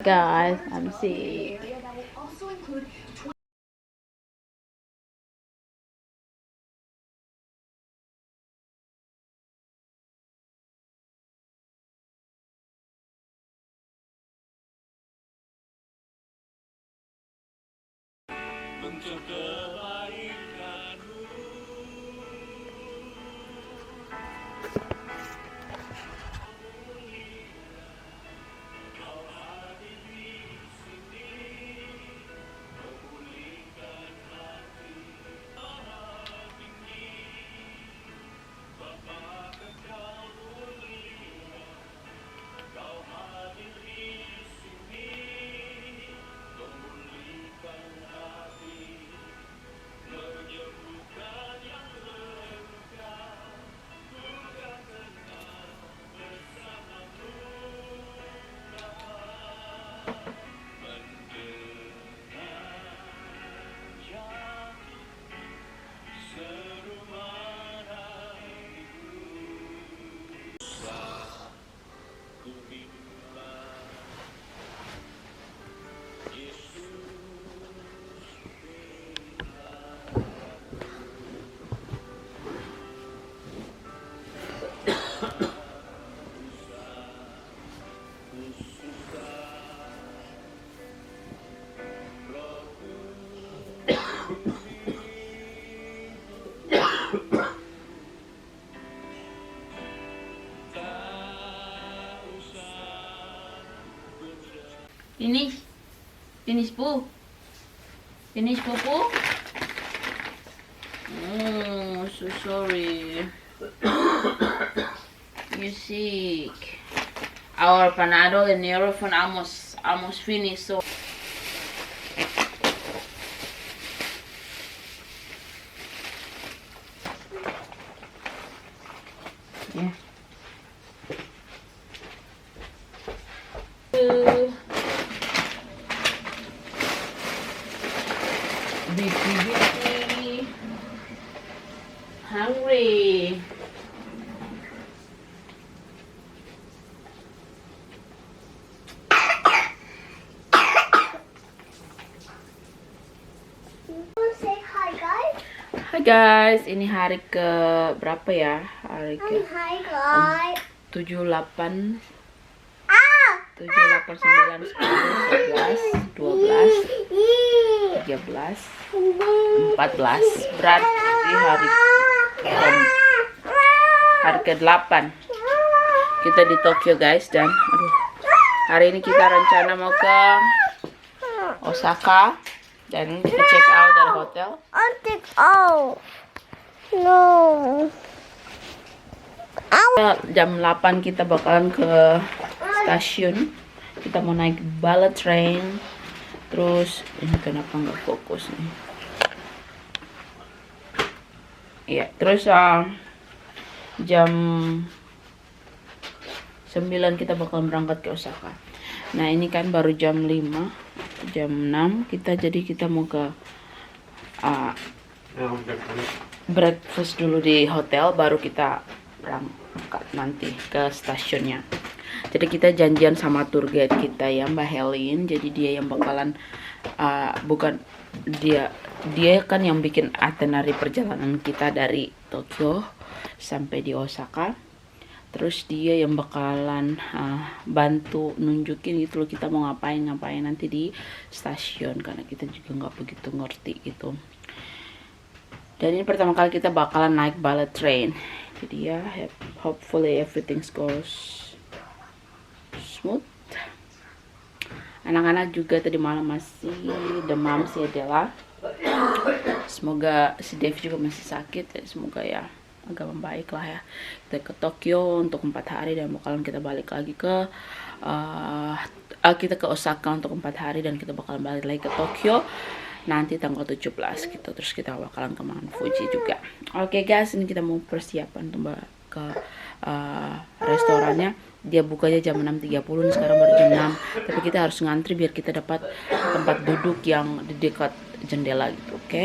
Guys, I'm sick. Finish poo. Finish poo poo. Oh, so sorry. You're sick. Our Panadol and Nurofen almost finished. So yeah. Be hungry. Say hi guys. Hai guys, ini hari ke berapa ya? Hari ke Hi guys. 7, 8, Ah. 7, 8, 9, 10, 11, 12, 13, 14. Berarti hari ke-8 kita di Tokyo guys. Dan hari ini kita rencana mau ke Osaka dan kita check out dari hotel. No. Jam 8 kita bakalan ke stasiun. Kita mau naik bullet train. Terus ini kenapa nggak fokus nih? Iya, terus jam 9 kita bakalan berangkat ke Osaka. Nah, ini kan baru jam 5, jam 6 kita mau ke breakfast dulu di hotel, baru kita berangkat nanti ke stasiunnya. Jadi kita janjian sama tour guide kita ya, Mbak Helin. Jadi dia yang bakalan bukan dia kan yang bikin itinerary perjalanan kita dari Tokyo sampai di Osaka. Terus dia yang bakalan bantu nunjukin gitu loh, kita mau ngapain nanti di stasiun, karena kita juga nggak begitu ngerti gitu. Dan ini pertama kali kita bakalan naik bullet train. Jadi ya, hopefully everything goes smooth. Anak-anak juga tadi malam masih demam si Adela. Semoga si Dev juga masih sakit ya, semoga ya agak membaik lah ya. Kita ke Tokyo untuk 4 hari dan bakalan kita balik lagi ke kita ke Osaka untuk 4 hari dan kita bakalan balik lagi ke Tokyo nanti tanggal 17 gitu. Terus kita bakalan ke Mount Fuji juga. Oke guys, ini kita mau persiapan untuk ke restorannya. Dia bukanya jam 6.30, sekarang baru jam 6. Tapi kita harus ngantri biar kita dapat tempat duduk yang di dekat jendela gitu, oke?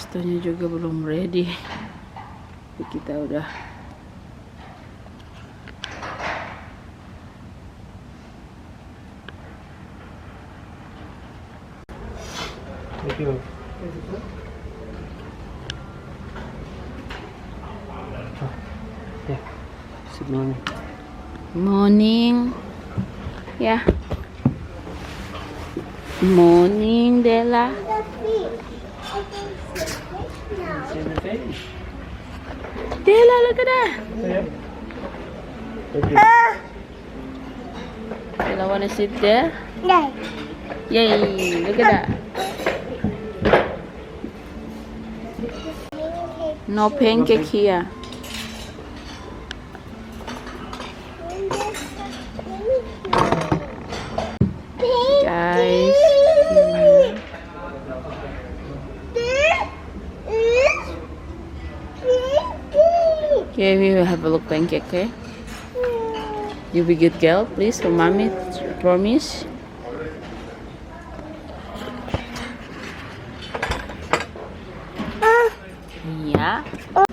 Restonya juga belum ready. Jadi kita udah morning. Ya. Morning, Della. The fish. I can see fish now. Della, look at that. Della wanna sit there? No. Yay, look at that. No pancake here. Guys. Okay, we will have a look pancake, okay? You be good girl, please, for mommy, promise. Yeah. No.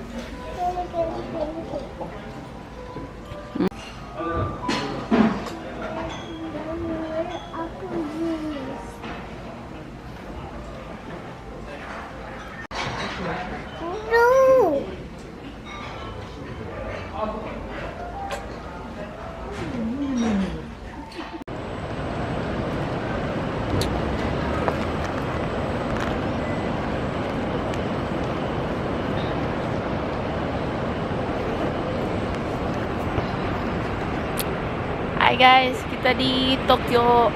Hai guys, kita di Tokyo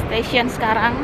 Station sekarang.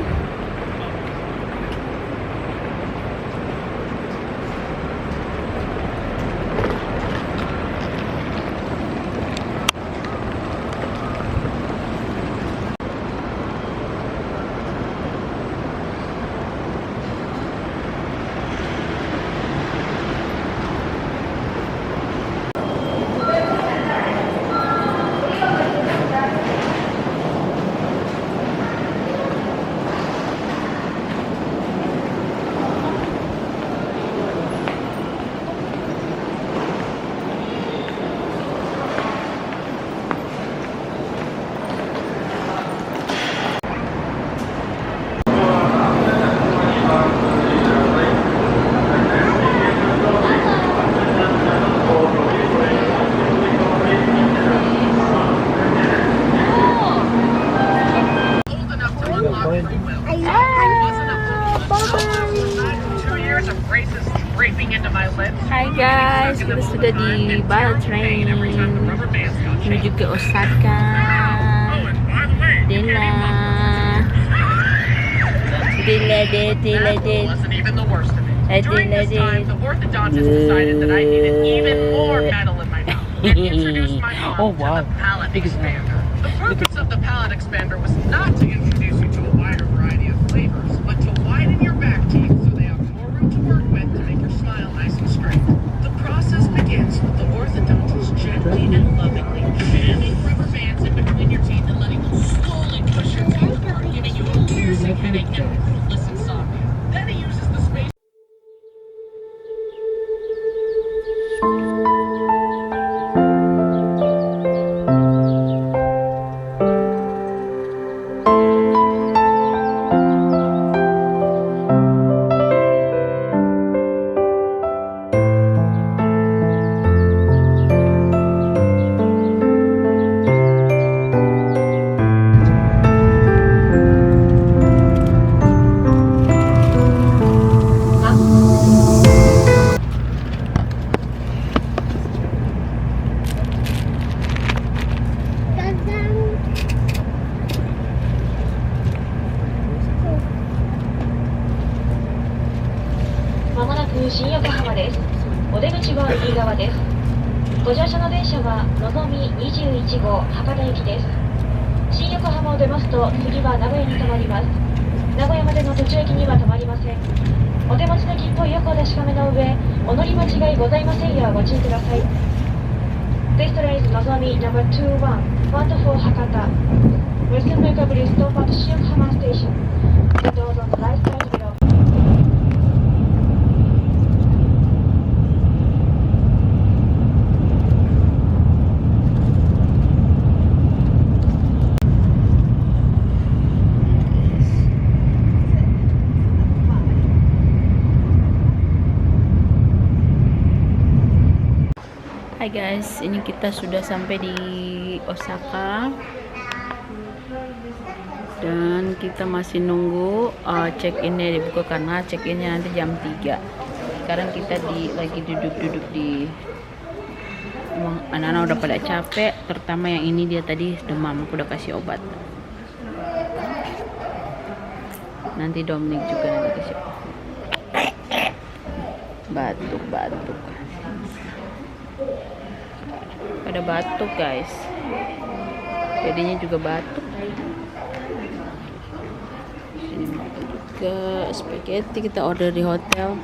Hai guys, kita sudah di Bala Train menuju ke Osaka. Della. Oh wow. The purpose of the palate expander was not to introduce you to a wider variety of flavors, but to widen your back teeth so they have more room to work with to make your smile nice and straight. The process begins with the orthodontist gently and lovingly jamming rubber bands in between your teeth and letting them slowly push your teeth apart, giving you a piercing headache and ruthless insomnia. Then he uses the space.新横浜です。お出口は右側です。ご乗車の電車はのぞみ21号博多行きです。新横浜を出ますと次は名古屋に停まります。名古屋までの途中駅には停まりません。お手持ちの切符をよくお確かめの上、お乗り間違いございませんようご注意ください。This train is のぞみ No.21 14 博多。Will soon make a brief stop at 新横浜 station. The doors on the right side will open. guys, ini kita sudah sampai di Osaka dan kita masih nunggu check-innya dibuka karena check-innya nanti jam 3. Sekarang kita lagi duduk-duduk di, emang anak-anak udah pada capek, terutama yang ini dia tadi demam, aku udah kasih obat. Nanti Dominic juga nanti kasih batuk. Pada batuk guys, jadinya juga batuk. Sini juga spaghetti kita order di hotel.